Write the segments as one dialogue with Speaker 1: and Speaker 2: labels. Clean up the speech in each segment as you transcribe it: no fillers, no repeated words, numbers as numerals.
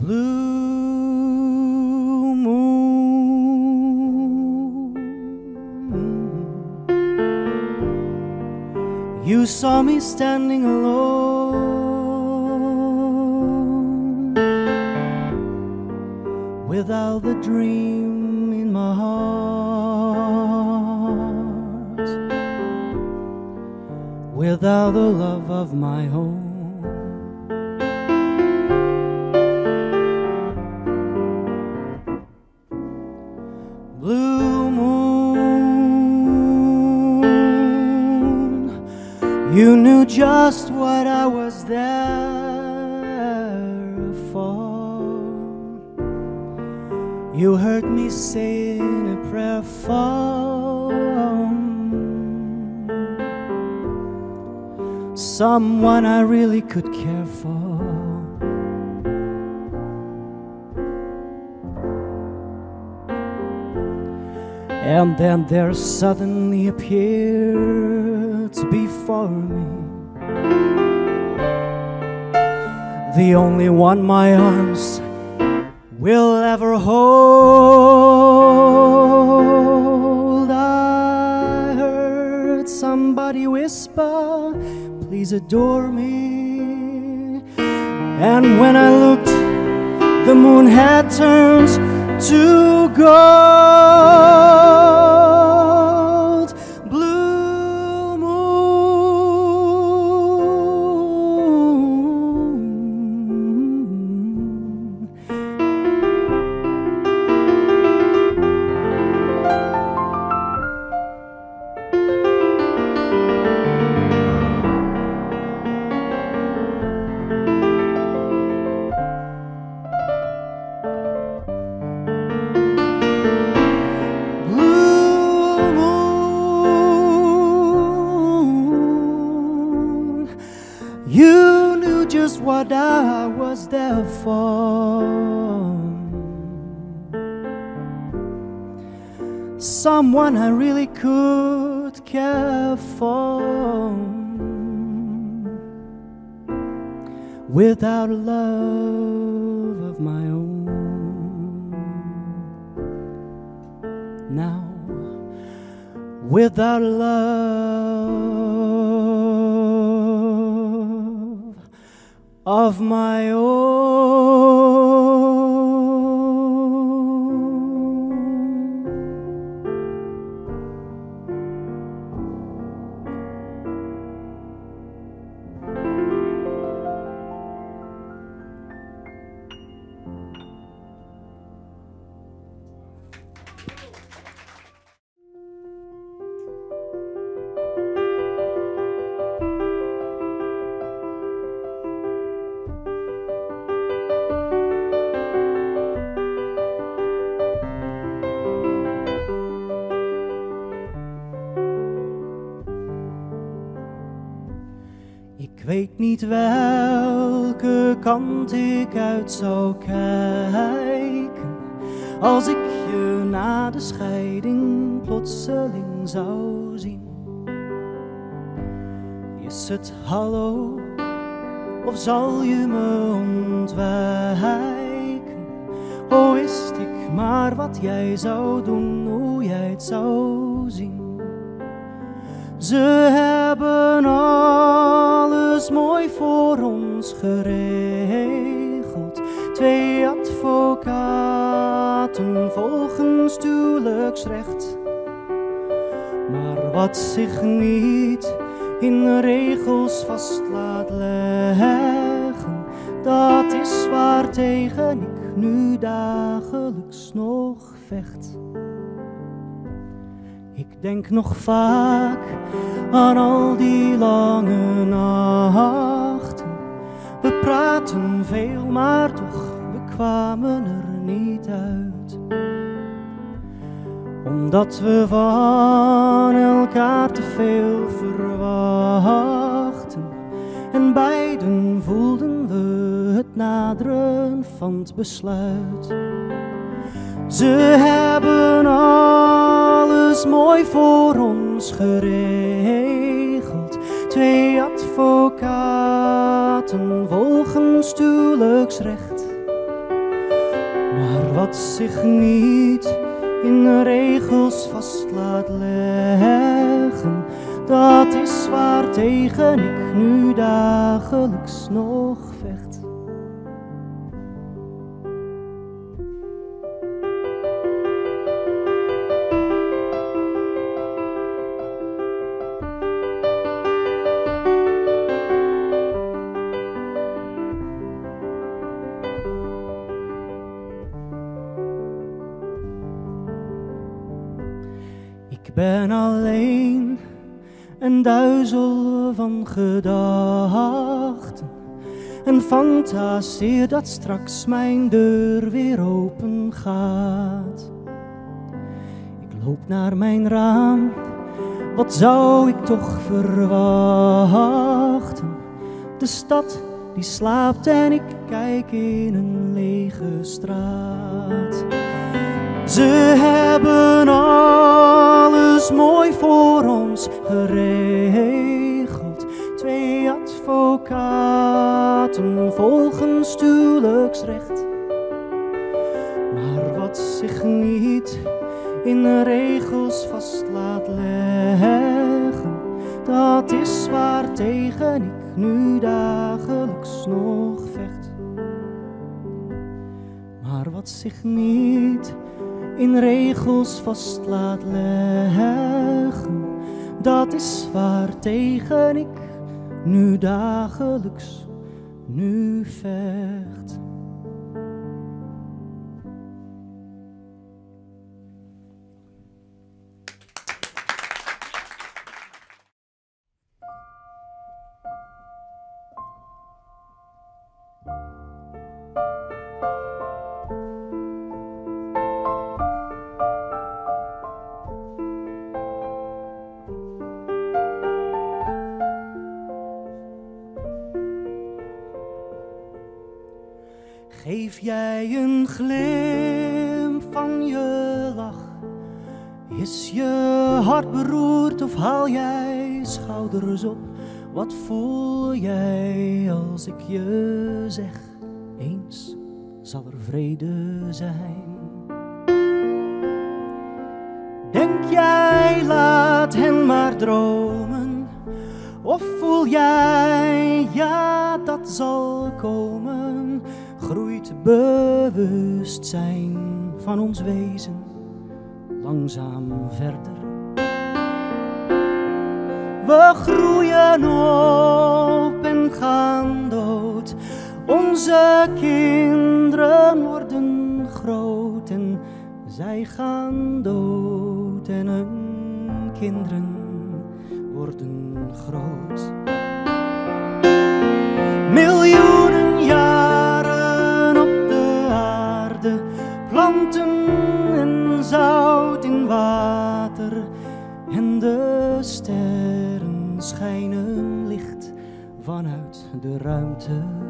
Speaker 1: Blue moon, you saw me standing alone, without the dream in my heart, without the love of my home. Blue moon, you knew just what I was there for. You heard me saying a prayer for someone I really could care for. And then there suddenly appeared before me the only one my arms will ever hold. I heard somebody whisper, please adore me. And when I looked, the moon had turned to gold. Blue moon, you knew just what I was there for. Someone I really could care for, without a love of my own. Now, without a love of my own. Ik weet niet welke kant ik uit zou kijken als ik je na de scheiding plotseling zou zien. Is het hallo of zal je me ontwijken? O, wist ik maar wat jij zou doen, hoe jij het zou zien. Ze hebben alles mooi voor ons geregeld. 2 advocaten volgens huwelijksrecht. Maar wat zich niet in regels vast laat leggen, dat is waartegen ik nu dagelijks nog vecht. Ik denk nog vaak aan al die lange nachten. We praten veel, maar toch, we kwamen er niet uit. Omdat we van elkaar te veel verwachten. En beiden voelden we het naderen van het besluit. Ze hebben alles mooi voor ons geregeld. 2 advocaten volgens huwelijksrecht. Maar wat zich niet in regels vast laat leggen, dat is waar tegen ik nu dagelijks nog vecht. Ik ben alleen en duizel van gedachten en fantaseer dat straks mijn deur weer open gaat. Ik loop naar mijn raam, wat zou ik toch verwachten? De stad die slaapt en ik kijk in een lege straat. Ze hebben alles mooi voor ons geregeld. 2 advocaten volgens huwelijksrecht. Maar wat zich niet in regels vast laat leggen, dat is waar tegen ik nu dagelijks nog vecht. Maar wat zich niet in regels vast laat leggen, dat is waar tegen ik nu dagelijks nu vecht. Geef jij een glimp van je lach? Is je hart beroerd of haal jij schouders op? Wat voel jij als ik je zeg? Eens zal er vrede zijn. Denk jij laat hen maar dromen? Of voel jij ja dat zal komen? Groeit bewustzijn van ons wezen langzaam verder. We groeien op en gaan dood. Onze kinderen worden groot en zij gaan dood en hun kinderen worden groot. Miljoenen jaren op de aarde, planten en zout in water en de sterren schijnen licht vanuit de ruimte.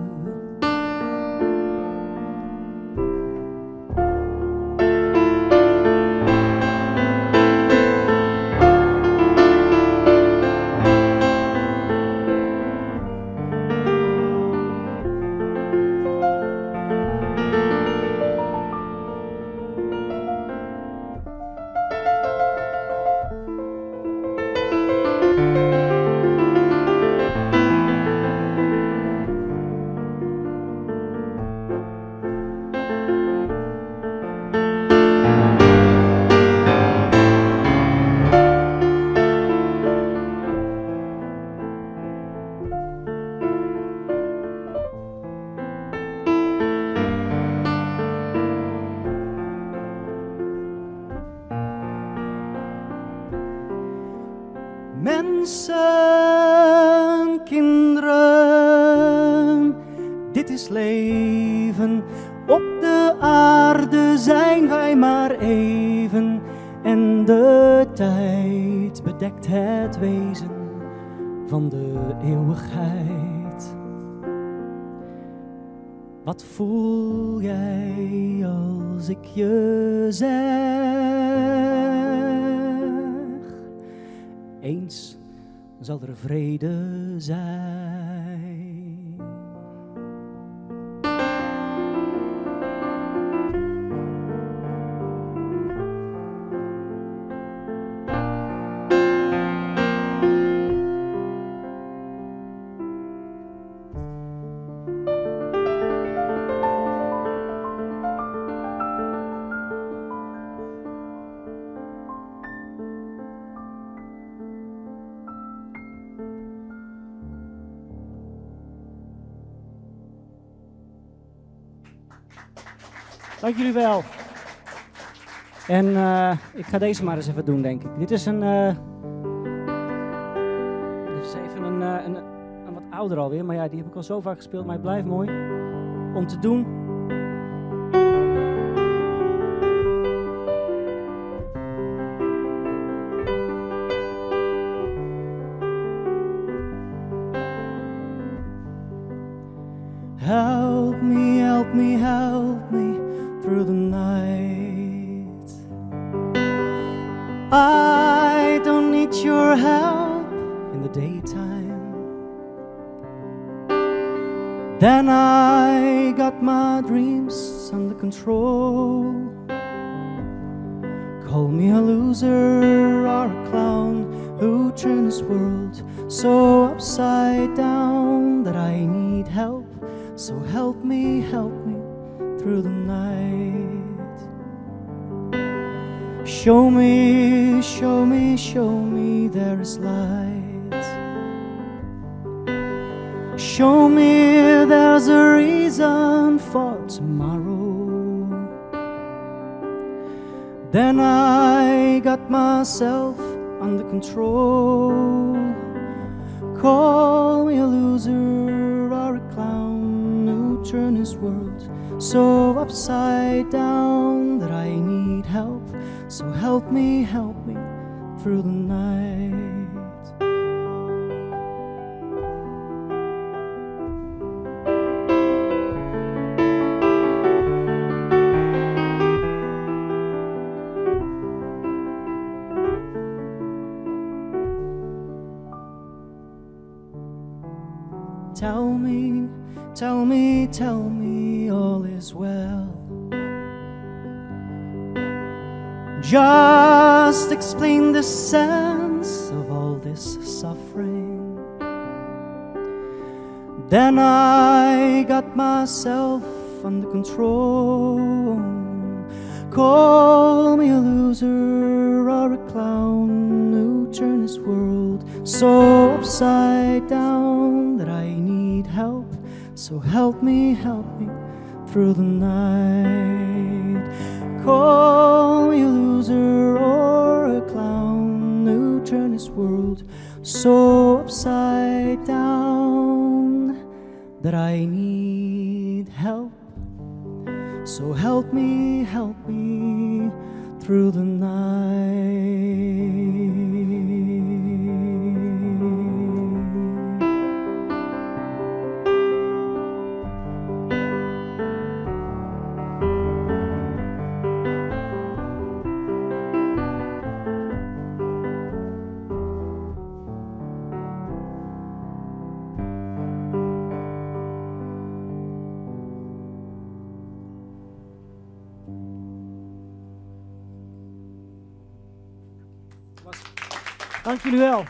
Speaker 1: Mensen, kinderen, dit is leven. Op de aarde zijn wij maar even en de tijd bedekt het wezen van de eeuwigheid. Wat voel jij als ik je zeg? Eens zal er vrede zijn. Dank jullie wel. En ik ga deze maar eens even doen, denk ik. Dit is even een wat ouder alweer, maar ja, die heb ik al zo vaak gespeeld, maar het blijft mooi om te doen. Help me, help me, help me through the night. I don't need your help in the daytime. Then I got my dreams under control. Call me a loser or a clown who turned this world so upside down that I need help. So help me through the night. Show me, show me, show me there is light. Show me there's a reason for tomorrow. Then I got myself under control. Call me a loser or a clown who turned his world so upside down that I need help. So help me through the night. Tell me, tell me, tell me all is well. Just explain the sense of all this suffering. Then I got myself under control. Call me a loser or a clown who turned this world so upside down that I need help. So help me through the night. Call me a loser or a clown who turned this world so upside down that I need help. So help me through the night. Dank jullie wel.